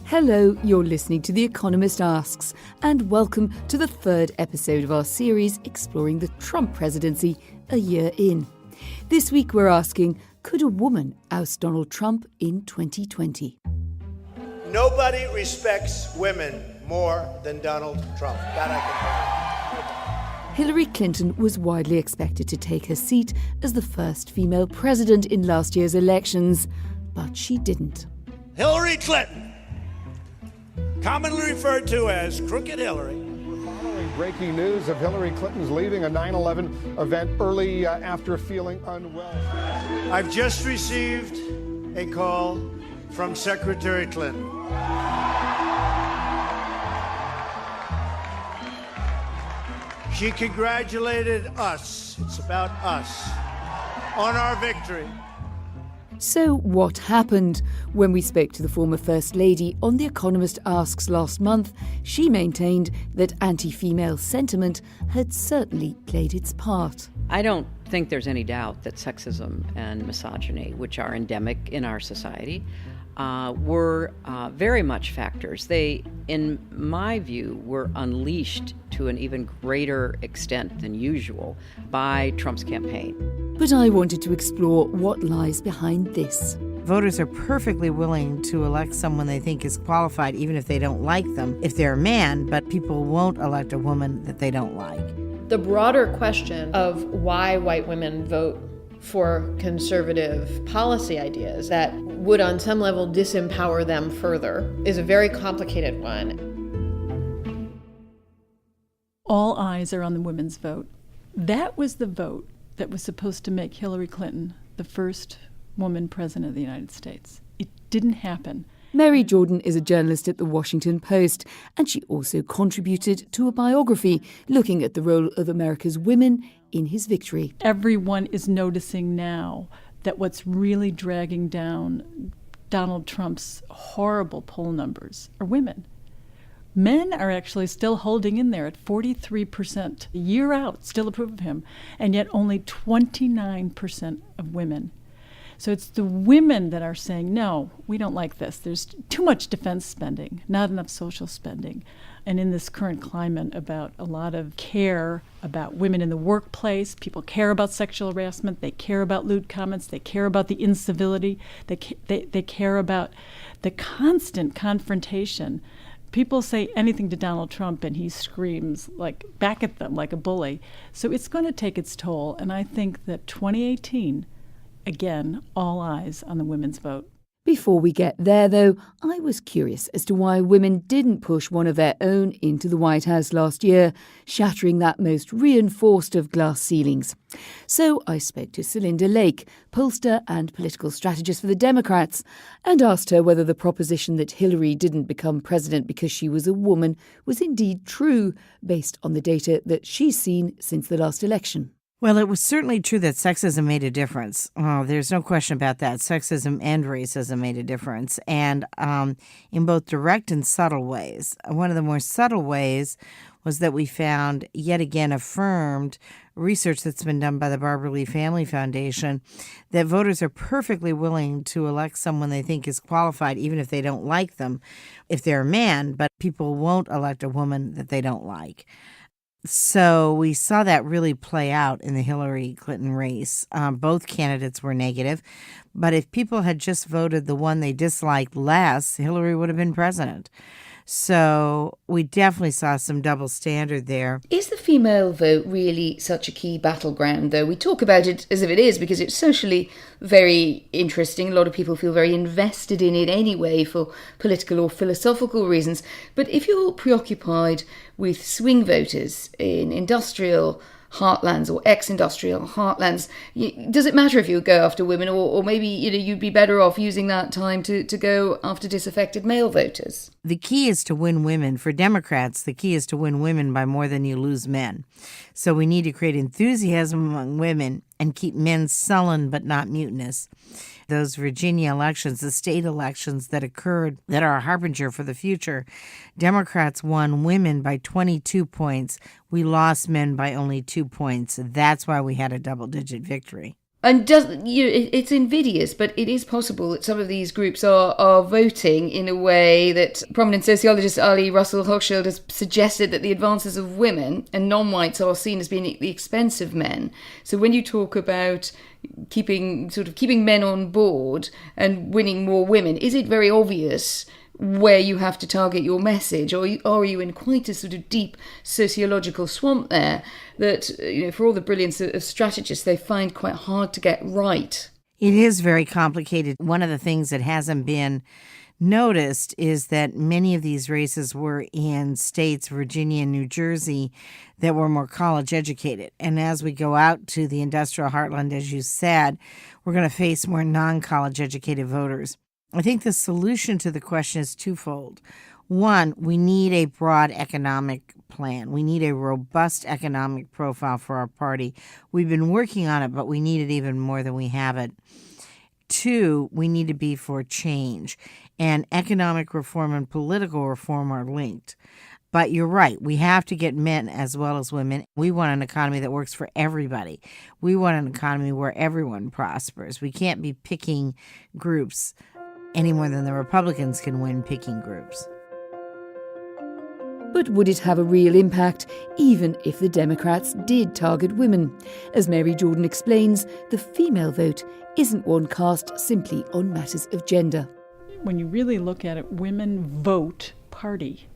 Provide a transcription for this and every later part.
Hello, you're listening to The Economist Asks, and welcome to the third episode of our series exploring the Trump presidency a year in. This week we're asking, could a woman oust Donald Trump in 2020? Nobody respects women more than Donald Trump. That I can tell you. Hillary Clinton was widely expected to take her seat as the first female president in last year's elections, but she didn't. Hillary Clinton, commonly referred to as Crooked Hillary. Following breaking news of Hillary Clinton's leaving a 9/11 event early after feeling unwell. I've just received a call from Secretary Clinton. She congratulated us, it's about us, on our victory. So what happened? When we spoke to the former First Lady on The Economist Asks last month, she maintained that anti-female sentiment had certainly played its part. I don't think there's any doubt that sexism and misogyny, which are endemic in our society, were very much factors. They, in my view, were unleashed to an even greater extent than usual by Trump's campaign. But I wanted to explore what lies behind this. Voters are perfectly willing to elect someone they think is qualified, even if they don't like them, if they're a man, but people won't elect a woman that they don't like. The broader question of why white women vote for conservative policy ideas that would on some level disempower them further is a very complicated one. All eyes are on the women's vote. That was the vote that was supposed to make Hillary Clinton the first woman president of the United States. It didn't happen. Mary Jordan is a journalist at The Washington Post, and she also contributed to a biography looking at the role of America's women in his victory. Everyone is noticing now that what's really dragging down Donald Trump's horrible poll numbers are women. Men are actually still holding in there at 43%, a year out, still approve of him, and yet only 29% of women. So it's the women that are saying, no, we don't like this. There's too much defense spending, not enough social spending. And in this current climate about a lot of care about women in the workplace, people care about sexual harassment, they care about lewd comments, they care about the incivility, they care about the constant confrontation. People say anything to Donald Trump and he screams like back at them like a bully. So it's going to take its toll. And I think that 2018, again, all eyes on the women's vote. Before we get there, though, I was curious as to why women didn't push one of their own into the White House last year, shattering that most reinforced of glass ceilings. So I spoke to Celinda Lake, pollster and political strategist for the Democrats, and asked her whether the proposition that Hillary didn't become president because she was a woman was indeed true, based on the data that she's seen since the last election. Well, it was certainly true that sexism made a difference. Oh, there's no question about that. Sexism and racism made a difference, and in both direct and subtle ways. One of the more subtle ways was that we found, yet again affirmed, research that's been done by the Barbara Lee Family Foundation, that voters are perfectly willing to elect someone they think is qualified, even if they don't like them, if they're a man, but people won't elect a woman that they don't like. So we saw that really play out in the Hillary Clinton race. Both candidates were negative, but if people had just voted the one they disliked less, Hillary would have been president. So we definitely saw some double standard there. Is the female vote really such a key battleground, though? We talk about it as if it is because it's socially very interesting. A lot of people feel very invested in it anyway for political or philosophical reasons. But if you're preoccupied with swing voters in industrial heartlands or ex-industrial heartlands, does it matter if you go after women, or maybe you'd be better off using that time to go after disaffected male voters? The key is to win women. For Democrats, the key is to win women by more than you lose men. So we need to create enthusiasm among women and keep men sullen but not mutinous. Those Virginia elections, the state elections that occurred that are a harbinger for the future, Democrats won women by 22 points. We lost men by only 2 points. That's why we had a double-digit victory. And it's invidious, but it is possible that some of these groups are voting in a way that prominent sociologist Ali Russell Hochschild has suggested that the advances of women and non-whites are seen as being at the expense of men. So when you talk about keeping men on board and winning more women, is it very obvious where you have to target your message, or are you in quite a sort of deep sociological swamp there that, for all the brilliance of strategists, they find quite hard to get right? It is very complicated. One of the things that hasn't been noticed is that many of these races were in states, Virginia and New Jersey, that were more college educated. And as we go out to the industrial heartland, as you said, we're going to face more non-college educated voters. I think the solution to the question is twofold. One, we need a broad economic plan. We need a robust economic profile for our party. We've been working on it, but we need it even more than we have it. Two, we need to be for change. And economic reform and political reform are linked. But you're right, we have to get men as well as women. We want an economy that works for everybody. We want an economy where everyone prospers. We can't be picking groups any more than the Republicans can win picking groups. But would it have a real impact, even if the Democrats did target women? As Mary Jordan explains, the female vote isn't one cast simply on matters of gender. When you really look at it, women vote party.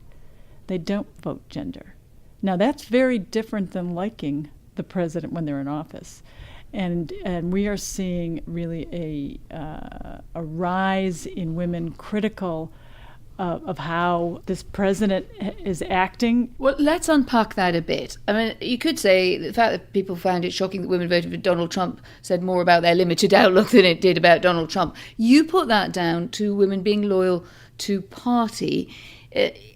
They don't vote gender. Now, that's very different than liking the president when they're in office. And we are seeing really a rise in women critical of how this president is acting. Well, let's unpack that a bit. I mean, you could say the fact that people found it shocking that women voted for Donald Trump said more about their limited outlook than it did about Donald Trump. You put that down to women being loyal to party.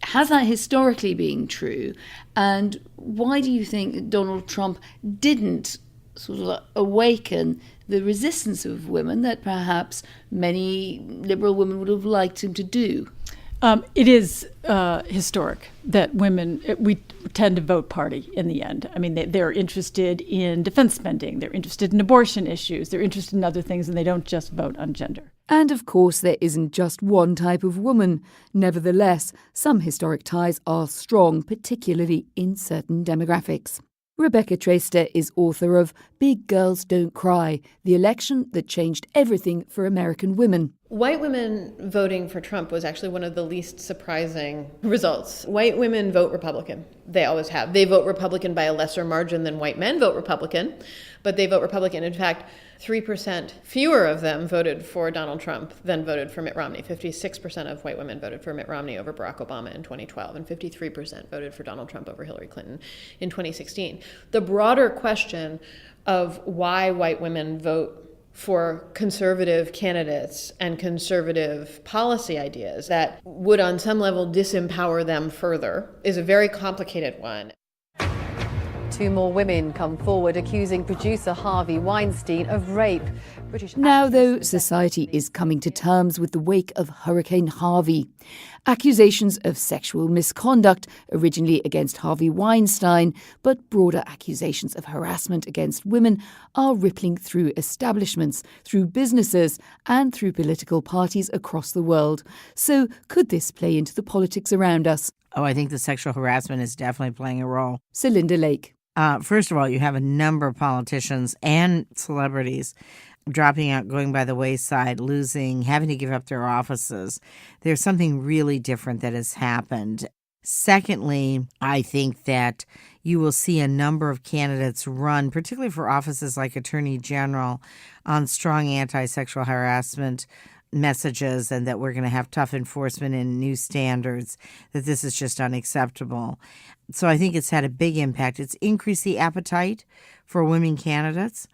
Has that historically been true? And why do you think that Donald Trump didn't sort of awaken the resistance of women that perhaps many liberal women would have liked him to do? It is historic that we tend to vote party in the end. I mean, they're interested in defense spending, they're interested in abortion issues, they're interested in other things, and they don't just vote on gender. And of course, there isn't just one type of woman. Nevertheless, some historic ties are strong, particularly in certain demographics. Rebecca Traister is author of Big Girls Don't Cry, the election that changed everything for American women. White women voting for Trump was actually one of the least surprising results. White women vote Republican. They always have. They vote Republican by a lesser margin than white men vote Republican, but they vote Republican. In fact, 3% fewer of them voted for Donald Trump than voted for Mitt Romney. 56% of white women voted for Mitt Romney over Barack Obama in 2012, and 53% voted for Donald Trump over Hillary Clinton in 2016. The broader question of why white women vote for conservative candidates and conservative policy ideas that would on some level disempower them further is a very complicated one. Two more women come forward accusing producer Harvey Weinstein of rape. Now, though, society is coming to terms with the wake of Hurricane Harvey. Accusations of sexual misconduct, originally against Harvey Weinstein, but broader accusations of harassment against women, are rippling through establishments, through businesses, and through political parties across the world. So could this play into the politics around us? Oh, I think the sexual harassment is definitely playing a role. Celinda Lake. First of all, you have a number of politicians and celebrities dropping out, going by the wayside, losing, having to give up their offices. There's something really different that has happened. Secondly, I think that you will see a number of candidates run, particularly for offices like Attorney General, on strong anti-sexual harassment messages, and that we're going to have tough enforcement and new standards, that this is just unacceptable. So I think it's had a big impact. It's increased the appetite for women candidates,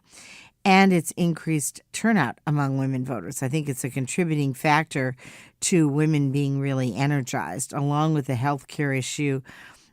and it's increased turnout among women voters. I think it's a contributing factor to women being really energized, along with the healthcare issue,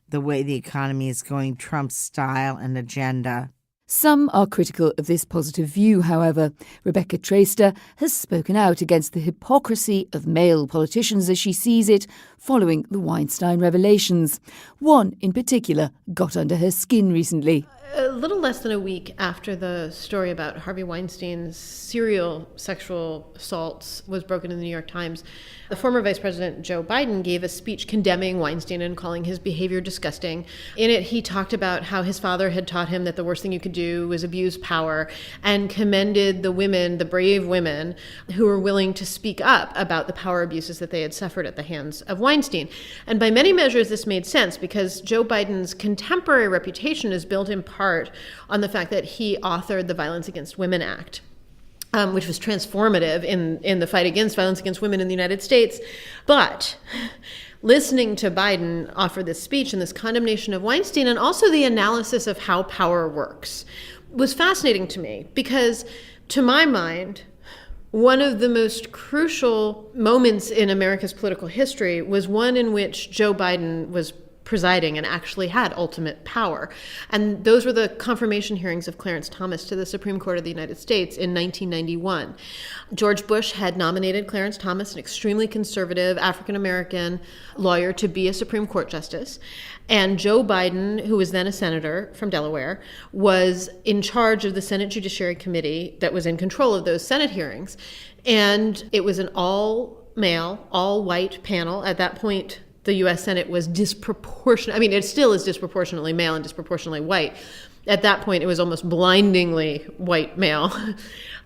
the way the economy is going, Trump's style and agenda. Some are critical of this positive view, however. Rebecca Traister has spoken out against the hypocrisy of male politicians as she sees it following the Weinstein revelations. One in particular got under her skin recently. A little less than a week after the story about Harvey Weinstein's serial sexual assaults was broken in the New York Times, the former Vice President Joe Biden gave a speech condemning Weinstein and calling his behavior disgusting. In it, he talked about how his father had taught him that the worst thing you could do was abuse power, and commended the women, the brave women, who were willing to speak up about the power abuses that they had suffered at the hands of Weinstein. And by many measures, this made sense because Joe Biden's contemporary reputation is built in part on the fact that he authored the Violence Against Women Act, which was transformative in the fight against violence against women in the United States. But listening to Biden offer this speech and this condemnation of Weinstein, and also the analysis of how power works, was fascinating to me because, to my mind, one of the most crucial moments in America's political history was one in which Joe Biden was presiding and actually had ultimate power. And those were the confirmation hearings of Clarence Thomas to the Supreme Court of the United States in 1991. George Bush had nominated Clarence Thomas, an extremely conservative African-American lawyer, to be a Supreme Court justice. And Joe Biden, who was then a senator from Delaware, was in charge of the Senate Judiciary Committee that was in control of those Senate hearings. And it was an all-male, all-white panel. At that point, the U.S. Senate was disproportionate. I mean, it still is disproportionately male and disproportionately white. At that point, it was almost blindingly white male.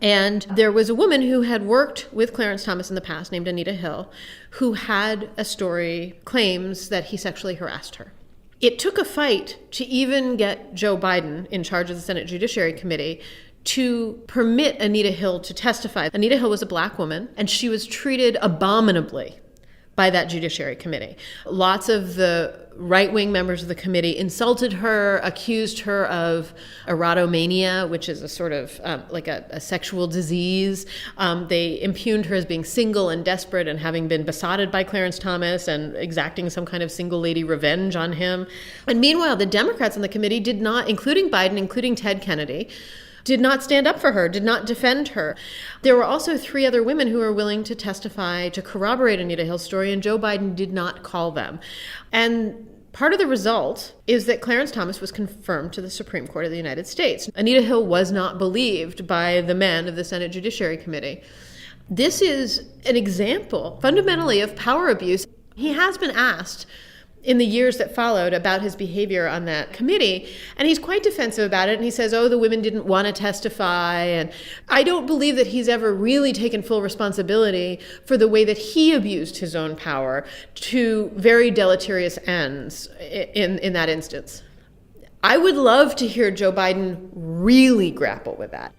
And there was a woman who had worked with Clarence Thomas in the past, named Anita Hill, who had a story, claims that he sexually harassed her. It took a fight to even get Joe Biden in charge of the Senate Judiciary Committee to permit Anita Hill to testify. Anita Hill was a black woman, and she was treated abominably by that Judiciary Committee. Lots of the right-wing members of the committee insulted her, accused her of erotomania, which is a sort of like a sexual disease. They impugned her as being single and desperate and having been besotted by Clarence Thomas and exacting some kind of single lady revenge on him. And meanwhile, the Democrats in the committee did not, including Biden, including Ted Kennedy, did not stand up for her, did not defend her. There were also 3 other women who were willing to testify to corroborate Anita Hill's story, and Joe Biden did not call them. And part of the result is that Clarence Thomas was confirmed to the Supreme Court of the United States. Anita Hill was not believed by the men of the Senate Judiciary Committee. This is an example, fundamentally, of power abuse. He has been asked in the years that followed about his behavior on that committee, and he's quite defensive about it, and he says, oh, the women didn't want to testify, and I don't believe that he's ever really taken full responsibility for the way that he abused his own power to very deleterious ends in that instance. I would love to hear Joe Biden really grapple with that.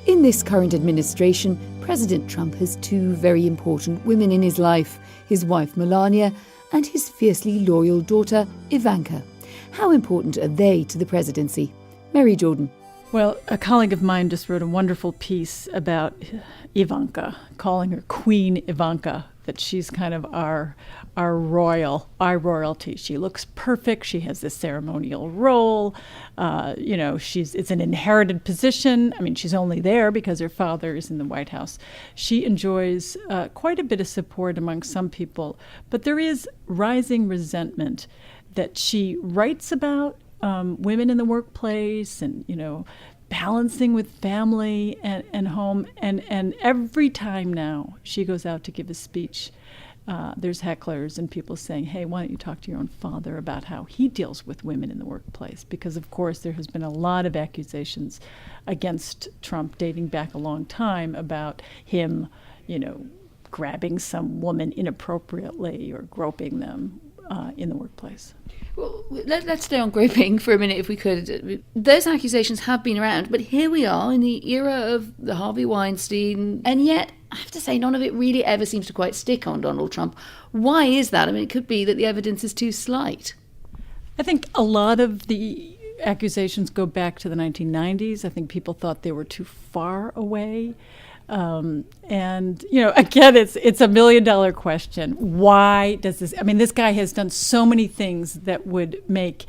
In this current administration, President Trump has 2 very important women in his life, his wife Melania and his fiercely loyal daughter Ivanka. How important are they to the presidency? Mary Jordan. Well, a colleague of mine just wrote a wonderful piece about Ivanka, calling her Queen Ivanka, that she's kind of our royalty. She looks perfect. She has this ceremonial role. It's an inherited position. I mean, she's only there because her father is in the White House. She enjoys quite a bit of support among some people, but there is rising resentment that she writes about women in the workplace and, balancing with family and home. And every time now she goes out to give a speech, there's hecklers and people saying, hey, why don't you talk to your own father about how he deals with women in the workplace? Because, of course, there has been a lot of accusations against Trump dating back a long time about him, grabbing some woman inappropriately or groping them in the workplace. Well, let's stay on groping for a minute if we could. Those accusations have been around, but here we are in the era of the Harvey Weinstein, and yet I have to say none of it really ever seems to quite stick on Donald Trump. Why is that? I mean, it could be that the evidence is too slight. I think a lot of the accusations go back to the 1990s. I think people thought they were too far away. Again, it's a $1 million question. Why does this? I mean, this guy has done so many things that would make,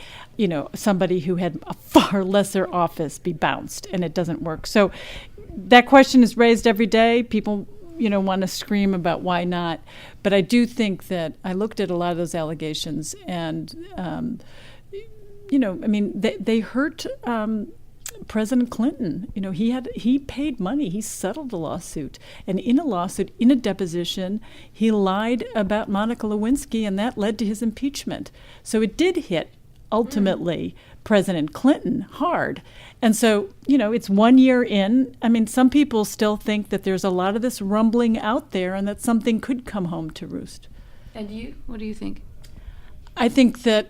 somebody who had a far lesser office be bounced, and it doesn't work. So that question is raised every day. People, want to scream about why not. But I do think that I looked at a lot of those allegations and, they hurt President Clinton. He paid money. He settled a lawsuit. And in a lawsuit, in a deposition, he lied about Monica Lewinsky, and that led to his impeachment. So it did hit, ultimately, President Clinton hard. And so, it's 1 year in. I mean, some people still think that there's a lot of this rumbling out there and that something could come home to roost. And you? What do you think? I think that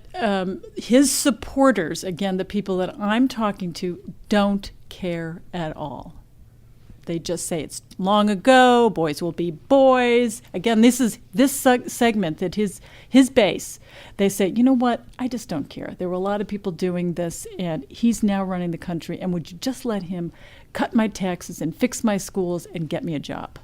his supporters, again, the people that I'm talking to, don't care at all. They just say it's long ago, boys will be boys. Again, this segment that his base, they say, you know what, I just don't care. There were a lot of people doing this, and he's now running the country, and would you just let him cut my taxes and fix my schools and get me a job?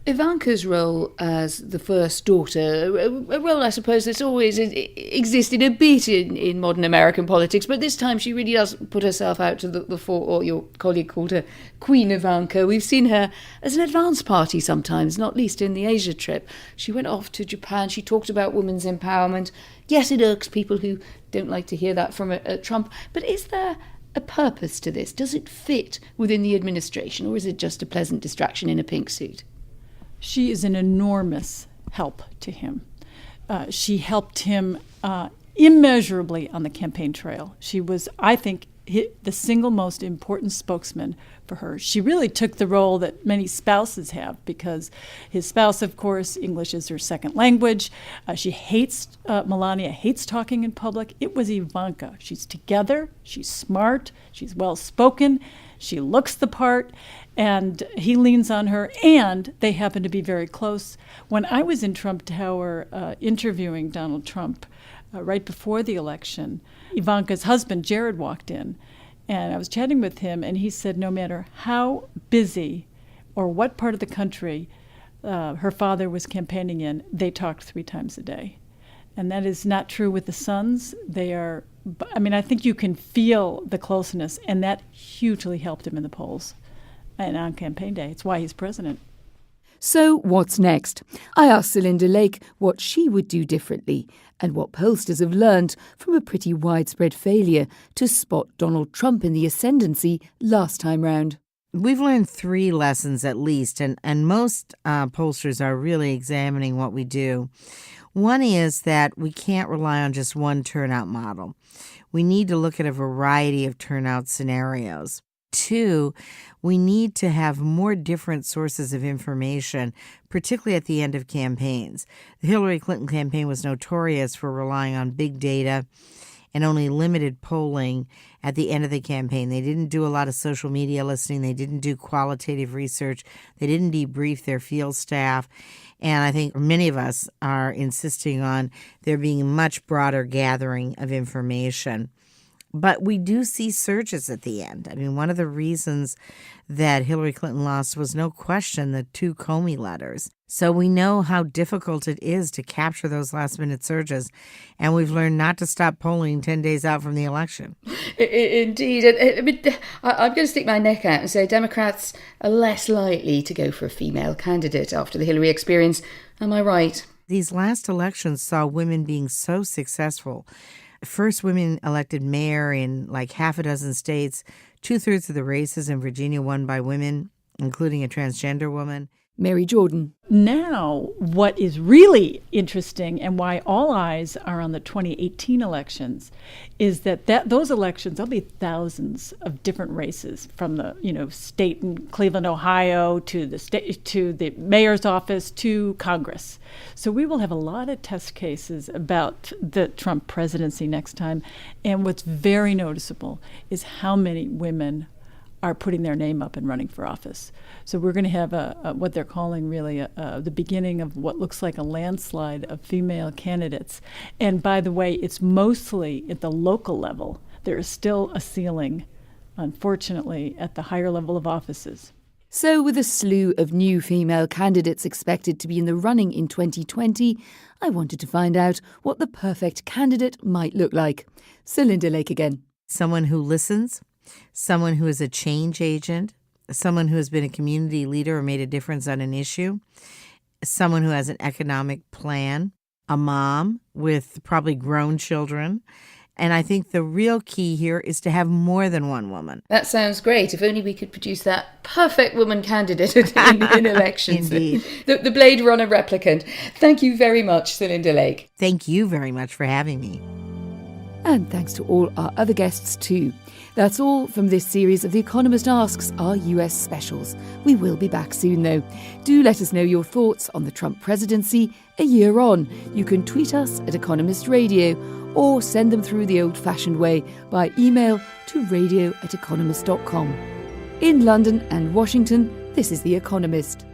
Ivanka's role as the first daughter, a role I suppose that's always existed a bit in modern American politics, but this time she really does put herself out to the fore, or your colleague called her Queen Ivanka. We've seen her as an advance party sometimes, not least in the Asia trip. She went off to Japan, she talked about women's empowerment. Yes, it irks people who don't like to hear that from Trump, but is there a purpose to this? Does it fit within the administration, or is it just a pleasant distraction in a pink suit? She is an enormous help to him. She helped him immeasurably on the campaign trail. She was, I think, the single most important spokesman for her. She really took the role that many spouses have, because his spouse, of course, English is her second language. She hates, Melania hates talking in public. It was Ivanka. She's together, she's smart, she's well-spoken, she looks the part, and he leans on her, and they happen to be very close. When I was in Trump Tower interviewing Donald Trump right before the election, Ivanka's husband, Jared, walked in, and I was chatting with him, and he said no matter how busy or what part of the country her father was campaigning in, they talked 3 times a day. And that is not true with the sons. They are, I think you can feel the closeness, and that hugely helped him in the polls and on campaign day. It's why he's president. So what's next? I asked Celinda Lake what she would do differently and what pollsters have learned from a pretty widespread failure to spot Donald Trump in the ascendancy last time round. We've learned 3 lessons at least, and most pollsters are really examining what we do. One is that we can't rely on just one turnout model. We need to look at a variety of turnout scenarios. 2, we need to have more different sources of information, particularly at the end of campaigns. The Hillary Clinton campaign was notorious for relying on big data and only limited polling at the end of the campaign. They didn't do a lot of social media listening. They didn't do qualitative research. They didn't debrief their field staff. And I think many of us are insisting on there being a much broader gathering of information. But we do see surges at the end. One of the reasons that Hillary Clinton lost was no question the 2 Comey letters. So we know how difficult it is to capture those last-minute surges, and we've learned not to stop polling 10 days out from the election. Indeed. I'm going to stick my neck out and say Democrats are less likely to go for a female candidate after the Hillary experience. Am I right? These last elections saw women being so successful. First women elected mayor in like half a dozen states. 2/3 of the races in Virginia won by women, including a transgender woman. Mary Jordan. Now, what is really interesting and why all eyes are on the 2018 elections is that those elections, there'll be thousands of different races from the state in Cleveland, Ohio, to the state, to the mayor's office, to Congress. So we will have a lot of test cases about the Trump presidency next time. And what's very noticeable is how many women are putting their name up and running for office. So we're going to have what they're calling really the beginning of what looks like a landslide of female candidates. And by the way, it's mostly at the local level. There is still a ceiling, unfortunately, at the higher level of offices. So with a slew of new female candidates expected to be in the running in 2020, I wanted to find out what the perfect candidate might look like. Celinda Lake again. Someone who listens, someone who is a change agent, someone who has been a community leader or made a difference on an issue, someone who has an economic plan, a mom with probably grown children. And I think the real key here is to have more than one woman. That sounds great. If only we could produce that perfect woman candidate in elections. Indeed. The Blade Runner replicant. Thank you very much, Celinda Lake. Thank you very much for having me. And thanks to all our other guests too. That's all from this series of The Economist Asks, our US specials. We will be back soon though. Do let us know your thoughts on the Trump presidency a year on. You can tweet us at Economist Radio or send them through the old-fashioned way by email to radio@economist.com. In London and Washington, this is The Economist.